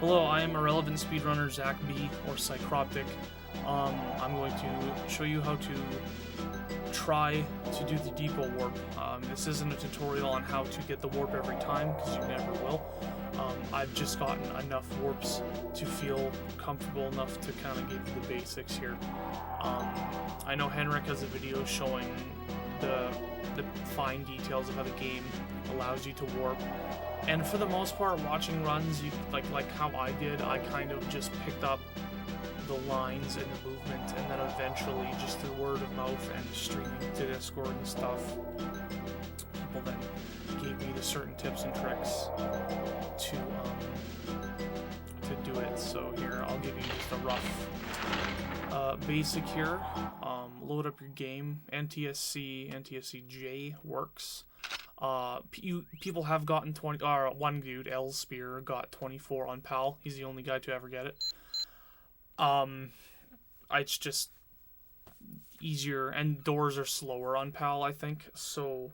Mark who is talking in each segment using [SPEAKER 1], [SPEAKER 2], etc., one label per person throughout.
[SPEAKER 1] Hello, I am Irrelevant Speedrunner Zach B, or Psychroptic. I'm going to show you how to try to do the depot warp. This isn't a tutorial on how to get the warp every time, because you never will. I've just gotten enough warps to feel comfortable enough to kind of give you the basics here. I know Henrik has a video showing the fine details of how the game allows you to warp. And for the most part, watching runs, you like how I did, I kind of just picked up the lines and the movement, and then eventually, just through word of mouth and streaming to Discord and stuff, people then gave me the certain tips and tricks to do it. So here, I'll give you just a rough basic here. Load up your game. NTSC-J works. People have gotten 20, one dude, L Spear, got 24 on PAL. He's the only guy to ever get it. It's just easier, and doors are slower on PAL, I think, so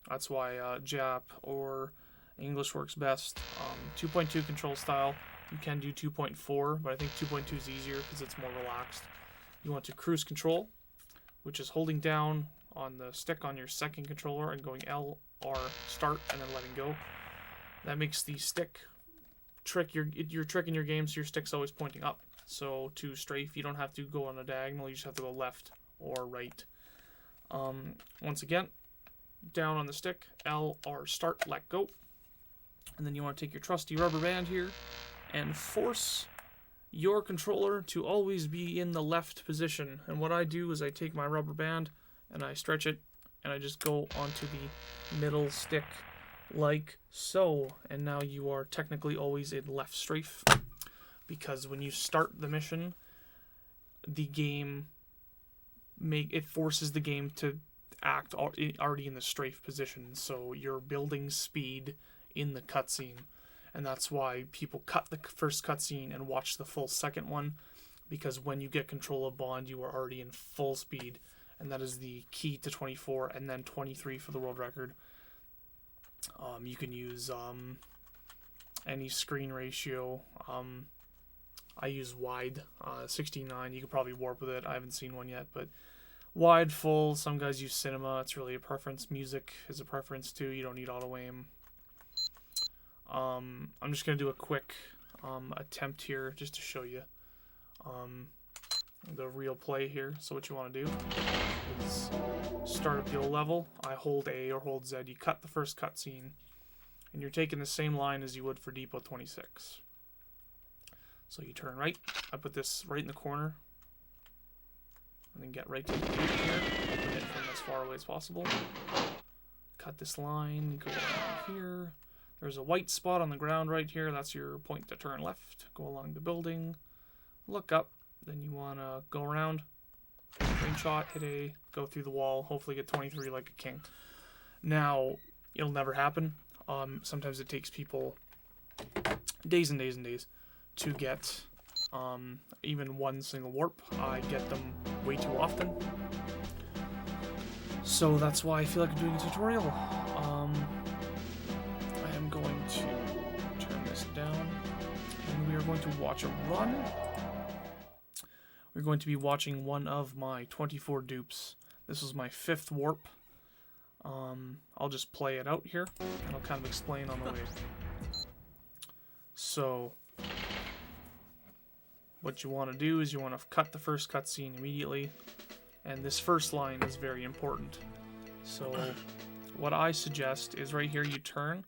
[SPEAKER 1] that's why Jap or English works best. 2.2 control style, you can do 2.4, but I think 2.2 is easier because it's more relaxed. You want to cruise control, which is holding down on the stick on your second controller and going L or start and then letting go. That makes the stick trick your trick in your game, so your stick's always pointing up. So to strafe, you don't have to go on a diagonal, you just have to go left or right. Once again, down on the stick, L or start, let go. And then you want to take your trusty rubber band here and force your controller to always be in the left position. And what I do is I take my rubber band and I stretch it and I just go onto the middle stick like so. And now you are technically always in left strafe, because when you start the mission, the game it forces the game to act already in the strafe position, so you're building speed in the cutscene. And that's why people cut the first cutscene and watch the full second one, because when you get control of Bond, you are already in full speed, and that is the key to 24 and then 23 for the world record. You can use any screen ratio. I use wide, 69. You could probably warp with it. I haven't seen one yet, but wide, full. Some guys use cinema. It's really a preference. Music is a preference too. You don't need auto aim. I'm just gonna do a quick attempt here just to show you the real play here. So what you want to do is start up the old level. I hold A or hold Z. You cut the first cutscene, and you're taking the same line as you would for Depot 26. So you turn right. I put this right in the corner, and then get right to the gate here. Open it from as far away as possible. Cut this line. Go down here. There's a white spot on the ground right here. That's your point to turn left. Go along the building. Look up. Then you want to go around. Green shot. Hit A. Go through the wall. Hopefully get 23 like a king. Now, it'll never happen. Sometimes it takes people days and days and days to get even one single warp. I get them way too often, so that's why I feel like I'm doing a tutorial. I am going to turn this down, and we are going to watch a run. We're going to be watching one of my 24 dupes. This is my 5th warp. I'll just play it out here, and I'll kind of explain on the way. So what you want to do is you want to cut the first cutscene immediately, and this first line is very important. So what I suggest is right here you turn.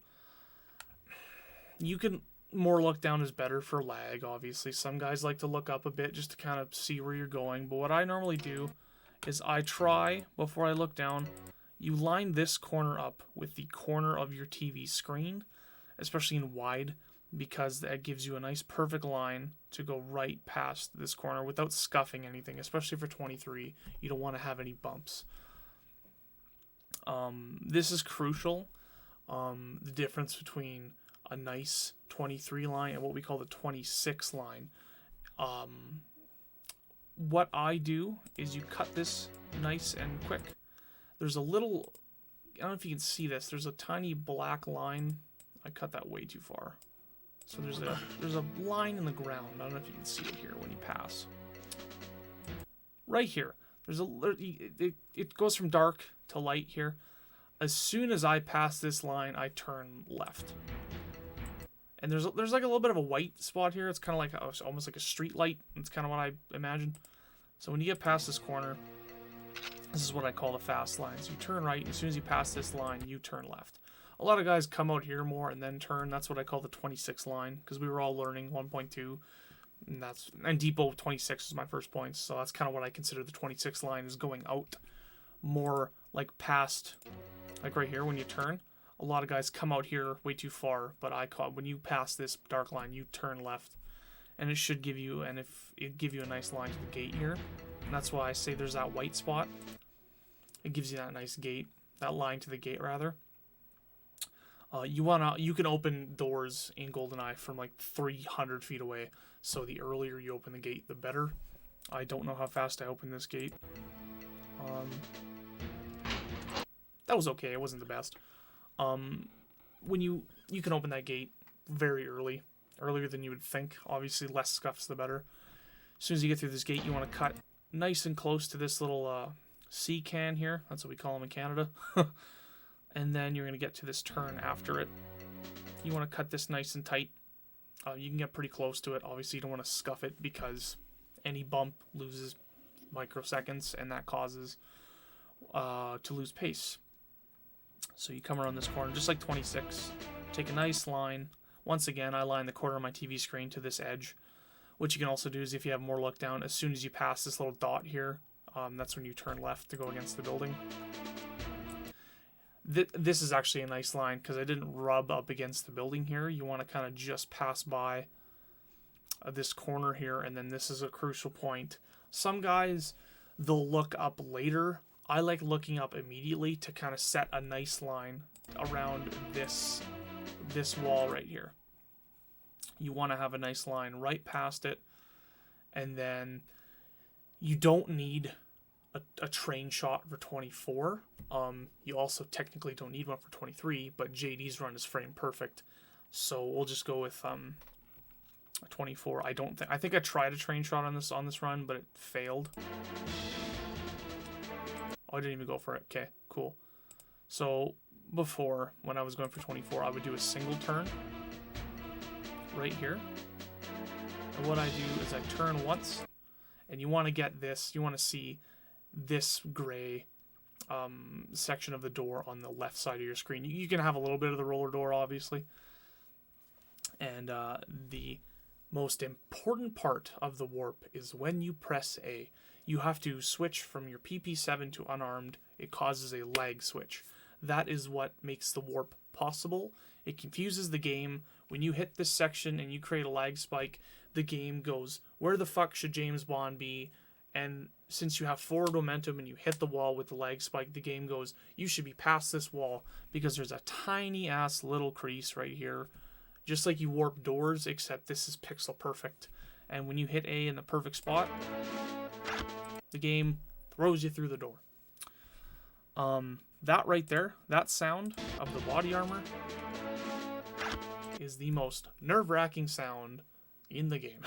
[SPEAKER 1] You can more look down is better for lag, obviously. Some guys like to look up a bit just to kind of see where you're going, but what I normally do is I try, before I look down, you line this corner up with the corner of your TV screen, especially in wide, because that gives you a nice perfect line to go right past this corner without scuffing anything, especially for 23. You don't want to have any bumps. This is crucial. The difference between a nice 23 line and what we call the 26 line. What I do is you cut this nice and quick. There's a little, I don't know if you can see this, there's a tiny black line. I cut that way too far. So there's a line in the ground. I don't know if you can see it here when you pass. Right here. It goes from dark to light here. As soon as I pass this line, I turn left. And there's like a little bit of a white spot here. It's kind of like almost like a street light. It's kind of what I imagine. So when you get past this corner, this is what I call the fast line. So you turn right, and as soon as you pass this line, you turn left. A lot of guys come out here more and then turn. That's what I call the 26 line, because we were all learning 1.2. And depot 26 is my first point, so that's kind of what I consider the 26 line, is going out more like past, like right here when you turn. A lot of guys come out here way too far, but when you pass this dark line, you turn left, and it should give you, and if it give you a nice line to the gate here, and that's why I say there's that white spot. It gives you that nice gate, that line to the gate rather. You can open doors in GoldenEye from like 300 feet away. So the earlier you open the gate, the better. I don't know how fast I opened this gate. That was okay. It wasn't the best. When you can open that gate very earlier than you would think. Obviously, less scuffs the better. As soon as you get through this gate, you want to cut nice and close to this little C can here. That's what we call them in Canada. And then you're going to get to this turn after it. You want to cut this nice and tight. You can get pretty close to it. Obviously, you don't want to scuff it because any bump loses microseconds, and that causes to lose pace. So you come around this corner, just like 26. Take a nice line. Once again, I line the corner of my TV screen to this edge. What you can also do is, if you have more look down, as soon as you pass this little dot here, that's when you turn left to go against the building. This is actually a nice line because I didn't rub up against the building here. You want to kind of just pass by this corner here, and then this is a crucial point. Some guys, they'll look up later. I like looking up immediately to kind of set a nice line around this wall right here. You want to have a nice line right past it, and then you don't need a train shot for 24. You also technically don't need one for 23, but JD's run is frame perfect, so we'll just go with 24. I think I tried a train shot on this run, but it failed. Oh, I didn't even go for it. Okay, cool. So before, when I was going for 24, I would do a single turn right here, and what I do is I turn once, and you want to get this. You want to see this gray section of the door on the left side of your screen. You can have a little bit of the roller door, obviously. And the most important part of the warp is when you press A. You have to switch from your PP7 to unarmed. It causes a lag switch. That is what makes the warp possible. It confuses the game. When you hit this section and you create a lag spike, the game goes, where the fuck should James Bond be? And since you have forward momentum and you hit the wall with the lag spike, the game goes, you should be past this wall because there's a tiny ass little crease right here. Just like you warp doors, except this is pixel perfect. And when you hit A in the perfect spot, the game throws you through the door. That right there, that sound of the body armor is the most nerve-wracking sound in the game.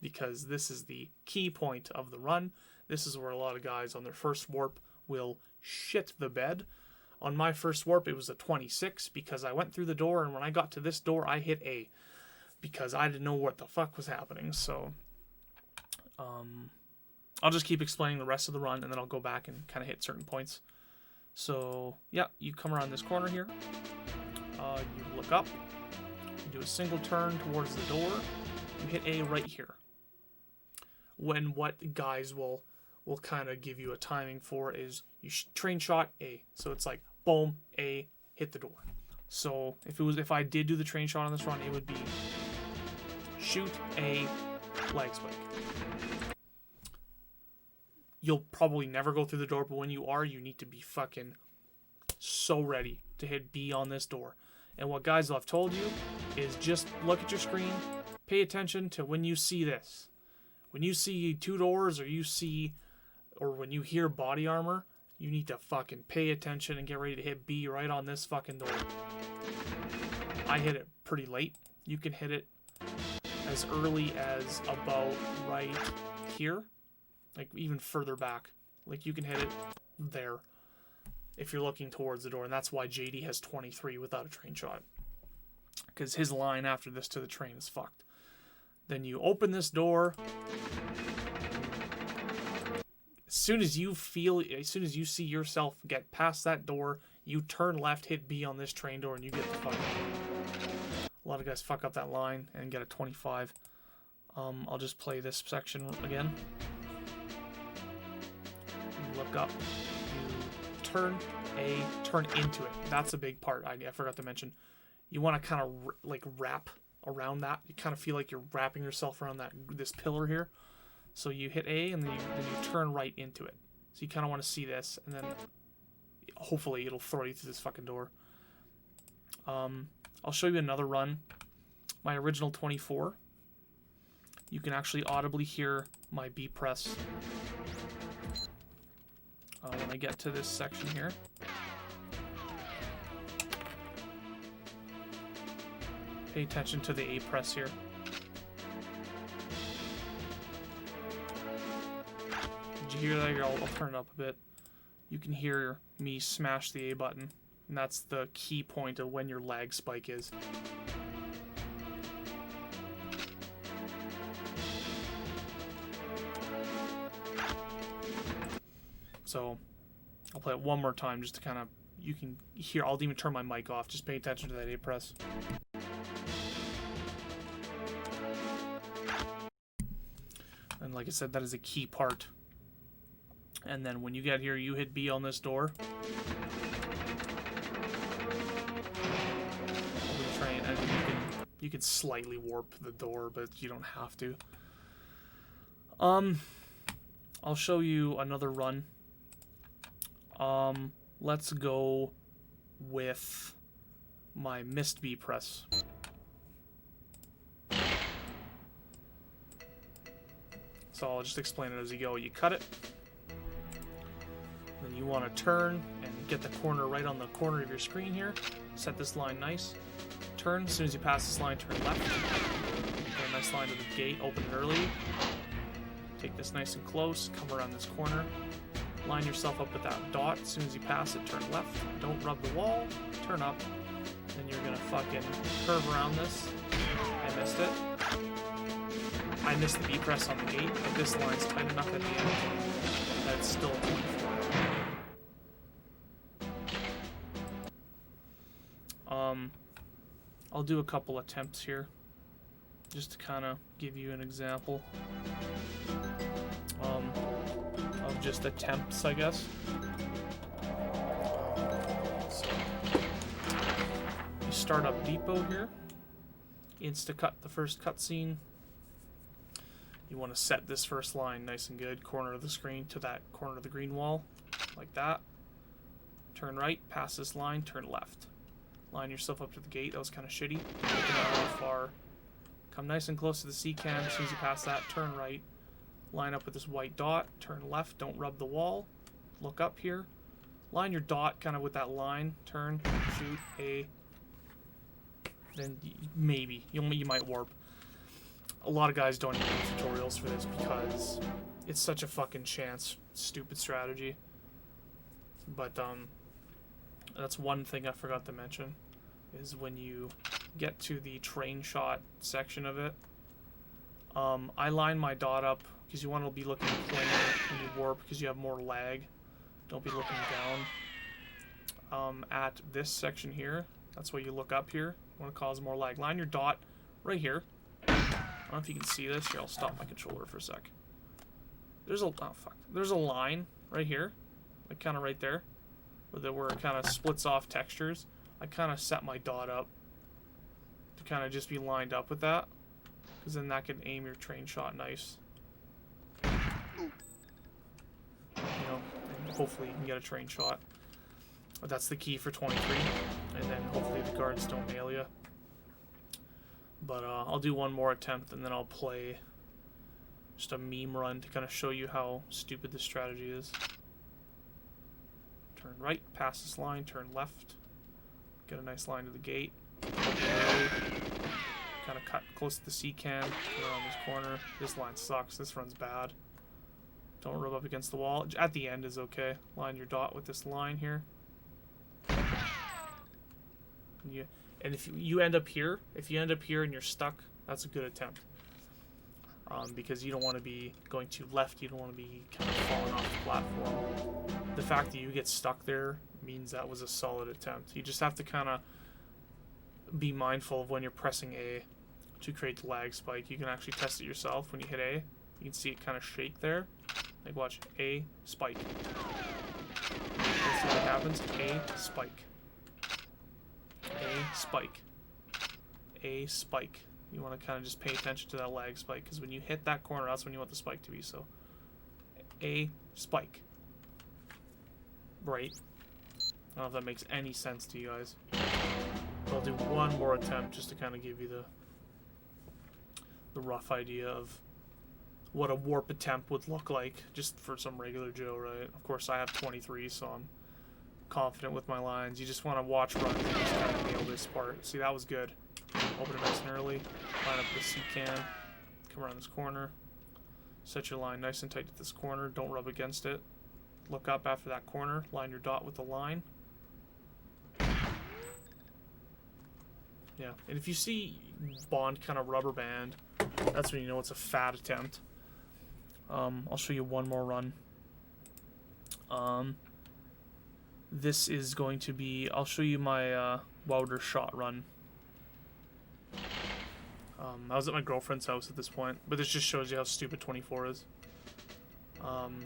[SPEAKER 1] Because this is the key point of the run. This is where a lot of guys on their first warp will shit the bed. On my first warp, it was a 26 because I went through the door, and when I got to this door, I hit A because I didn't know what the fuck was happening. So I'll just keep explaining the rest of the run, and then I'll go back and kind of hit certain points. So yeah, you come around this corner here. You look up. You do a single turn towards the door. You hit A right here. When what guys will kind of give you a timing for is you train shot A. So it's like boom, A, hit the door. So if I did do the train shot on this run, it would be shoot A, lag spike. You'll probably never go through the door, but when you are, you need to be fucking so ready to hit B on this door. And what guys will have told you is just look at your screen, pay attention to when you see this. When you see two doors or when you hear body armor, you need to fucking pay attention and get ready to hit B right on this fucking door. I hit it pretty late. You can hit it as early as about right here, like even further back. Like you can hit it there if you're looking towards the door, and that's why JD has 23 without a train shot, because his line after this to the train is fucked. Then you open this door. As soon as you see yourself get past that door, you turn left, hit B on this train door, and you get the fuck out. A lot of guys fuck up that line and get a 25. I'll just play this section again. You look up. You turn into it. That's a big part. I forgot to mention. You want to kind of like wrap around that. You kind of feel like you're wrapping yourself around this pillar here. So you hit A, and then you turn right into it. So you kind of want to see this, and then hopefully it'll throw you through this fucking door. I'll show you another run. My original 24. You can actually audibly hear my B press when I get to this section here. Pay attention to the A press here. Did you hear that? Here, I'll turn it up a bit. You can hear me smash the A button, and that's the key point of when your lag spike is. So I'll play it one more time just to kind of, you can hear, I'll even turn my mic off, just pay attention to that A press. And like I said, that is a key part. And then when you get here, you hit B on this door. Over the train, and you can slightly warp the door, but you don't have to. I'll show you another run. Let's go with my missed B press. So I'll just explain it as you go. You cut it. Then you want to turn and get the corner right on the corner of your screen here. Set this line nice. Turn. As soon as you pass this line, turn left. Get a nice line to the gate. Open it early. Take this nice and close. Come around this corner. Line yourself up with that dot. As soon as you pass it, turn left. Don't rub the wall. Turn up. Then you're going to fucking curve around this. I missed it. I missed the B press on the gate, but this line's tight enough at the end that it's still 24. I'll do a couple attempts here, just to kind of give you an example of just attempts, I guess. So, you start up depot here, insta-cut the first cutscene. You want to set this first line nice and good, corner of the screen to that corner of the green wall, like that. Turn right, pass this line, turn left. Line yourself up to the gate. That was kind of shitty. Open out really far. Come nice and close to the C-cam. As soon as you pass that, turn right. Line up with this white dot. Turn left. Don't rub the wall. Look up here. Line your dot kind of with that line. Turn. Shoot. A. Then maybe. You might warp. A lot of guys don't even do tutorials for this because it's such a fucking chance. Stupid strategy. But, that's one thing I forgot to mention, is when you get to the train shot section of it, I line my dot up because you want to be looking plainer when you warp because you have more lag. Don't be looking down. At this section here, that's why you look up here. You want to cause more lag. Line your dot right here. I don't know if you can see this. Here, I'll stop my controller for a sec. There's a line right here, like kind of right there, where it kind of splits off textures. I kind of set my dot up to kind of just be lined up with that, because then that can aim your train shot nice. You know, and hopefully you can get a train shot. But that's the key for 23, and then hopefully the guards don't nail you. But I'll do one more attempt, and then I'll play just a meme run to kind of show you how stupid this strategy is. Turn right, pass this line, turn left. Get a nice line to the gate. Kind kind of cut close to the sea can. Put around this corner. This line sucks. This run's bad. Don't rub up against the wall. At the end is okay. Line your dot with this line here. And if you end up here, and you're stuck, that's a good attempt. Because you don't want to be going too left. You don't want to be kind of falling off the platform. The fact that you get stuck there means that was a solid attempt. You just have to kind of be mindful of when you're pressing A to create the lag spike. You can actually test it yourself when you hit A. You can see it kind of shake there. Like watch, A, spike. Let's see what happens. A, spike. A, spike. A, spike. You want to kind of just pay attention to that lag spike, because when you hit that corner, that's when you want the spike to be. So, A, spike. Right. I don't know if that makes any sense to you guys. But I'll do one more attempt just to kind of give you the rough idea of what a warp attempt would look like, just for some regular Joe, right? Of course, I have 23, so I'm confident with my lines. You just want to watch runs and just kind of nail this part. See, that was good. Open it nice and early. Line up the sea can. Come around this corner. Set your line nice and tight to this corner. Don't rub against it. Look up after that corner. Line your dot with the line. Yeah, and if you see Bond kind of rubber band, that's when you know it's a fat attempt. I'll show you one more run. This is going to be, I'll show you my Wouter shot run. I was at my girlfriend's house at this point, but this just shows you how stupid 24 is.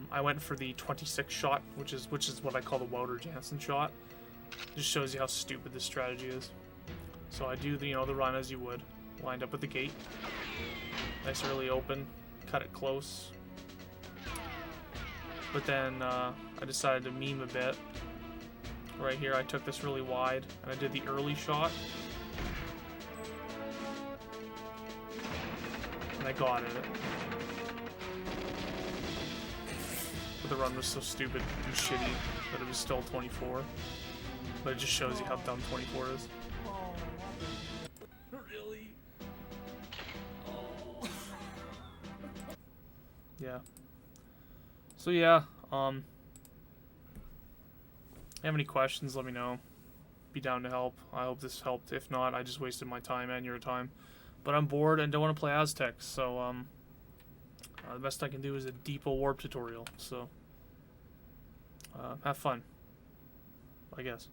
[SPEAKER 1] I went for the 26 shot, which is what I call the Wouter Jansen shot. Just shows you how stupid this strategy is. So I do the run as you would, lined up at the gate, nice early open, cut it close. But then I decided to meme a bit. Right here, I took this really wide, and I did the early shot. And I got it. But the run was so stupid and shitty that it was still 24. But it just shows you how dumb 24 is.
[SPEAKER 2] Really? Oh.
[SPEAKER 1] Yeah. So yeah, have any questions, let me know. Be down to help. I hope this helped. If not, I just wasted my time and your time. But I'm bored and don't want to play Aztecs, so the best I can do is a Depot Warp tutorial. So have fun, I guess.